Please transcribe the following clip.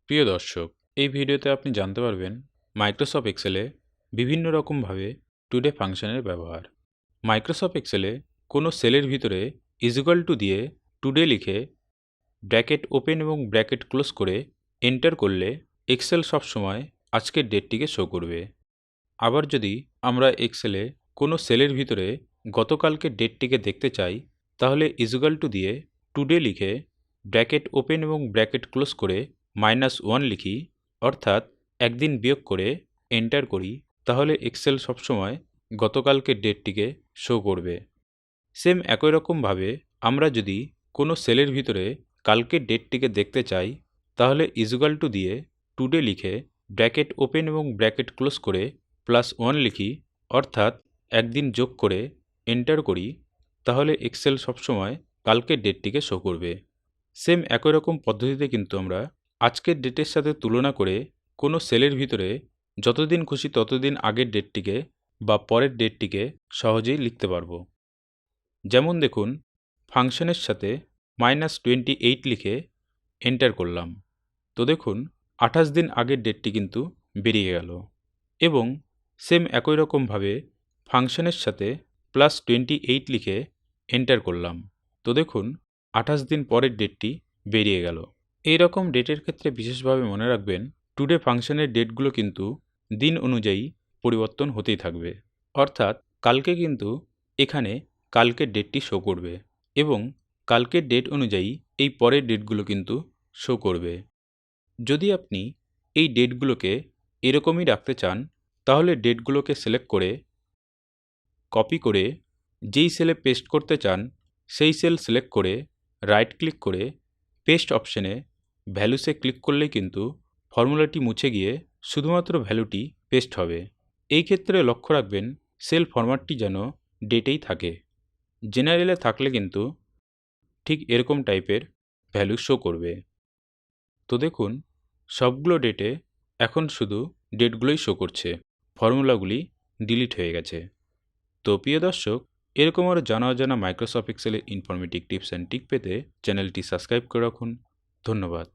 প্রিয় দর্শক, এই ভিডিওতে আপনি জানতে পারবেন মাইক্রোসফট এক্সেলে বিভিন্ন রকমভাবে টুডে ফাংশনের ব্যবহার। মাইক্রোসফট এক্সেলে কোনো সেলের ভিতরে ইকুয়াল টু দিয়ে টুডে লিখে ব্র্যাকেট ওপেন এবং ব্র্যাকেট ক্লোজ করে এন্টার করলে এক্সেল সবসময় আজকের ডেটটিকে শো করবে। আবার যদি আমরা এক্সেলে কোনো সেলের ভিতরে গতকালকের ডেটটিকে দেখতে চাই, তাহলে ইকুয়াল টু দিয়ে টুডে লিখে ব্র্যাকেট ওপেন এবং ব্র্যাকেট ক্লোজ করে -1 লিখি, অর্থাৎ একদিন বিয়োগ করে এন্টার করি, তাহলে এক্সেল সবসময় গতকালকের ডেটটিকে শো করবে। সেম একই রকমভাবে আমরা যদি কোনো সেলের ভিতরে কালকের ডেটটিকে দেখতে চাই, তাহলে ইকুয়াল টু দিয়ে টুডে লিখে ব্র্যাকেট ওপেন এবং ব্র্যাকেট ক্লোজ করে +1 লিখি, অর্থাৎ একদিন যোগ করে এন্টার করি, তাহলে এক্সেল সবসময় কালকের ডেটটিকে শো করবে। সেম একই রকম পদ্ধতিতে কিন্তু আমরা আজকের ডেটের সাথে তুলনা করে কোনো সেলের ভিতরে যতদিন খুশি ততদিন আগের ডেটটিকে বা পরের ডেটটিকে সহজেই লিখতে পারবো। যেমন দেখুন, ফাংশনের সাথে -28 লিখে এন্টার করলাম, তো দেখুন 28 দিন আগের ডেটটি কিন্তু বেরিয়ে গেল। এবং সেম একই রকমভাবে ফাংশনের সাথে +28 লিখে এন্টার করলাম, তো দেখুন 28 দিন পরের ডেটটি বেরিয়ে গেল। এই রকম ডেটের ক্ষেত্রে বিশেষভাবে মনে রাখবেন, টুডে ফাংশনের ডেটগুলো কিন্তু দিন অনুযায়ী পরিবর্তন হতেই থাকবে, অর্থাৎ কালকে কিন্তু এখানে কালকের ডেটটি শো করবে এবং কালকের ডেট অনুযায়ী এই পরের ডেটগুলো কিন্তু শো করবে। যদি আপনি এই ডেটগুলোকে এরকমই রাখতে চান, তাহলে ডেটগুলোকে সিলেক্ট করে কপি করে যেই সেলে পেস্ট করতে চান সেই সেল সিলেক্ট করে রাইট ক্লিক করে পেস্ট অপশনে ভ্যালুসে ক্লিক করলেই কিন্তু ফর্মুলাটি মুছে গিয়ে শুধুমাত্র ভ্যালুটি পেস্ট হবে। এই ক্ষেত্রে লক্ষ্য রাখবেন সেল ফরম্যাটটি যেন ডেটেই থাকে। জেনারেলে থাকলে কিন্তু ঠিক এরকম টাইপের ভ্যালু শো করবে। তো দেখুন, সবগুলো ডেটে এখন শুধু ডেটগুলোই শো করছে, ফর্মুলাগুলি ডিলিট হয়ে গেছে। তো প্রিয় দর্শক, এরকম আরও জানা অজানা মাইক্রোসফট এক্সেলের ইনফরমেটিভ টিপস অ্যান্ড ট্রিক পেতে চ্যানেলটি সাবস্ক্রাইব করে রাখুন। ধন্যবাদ।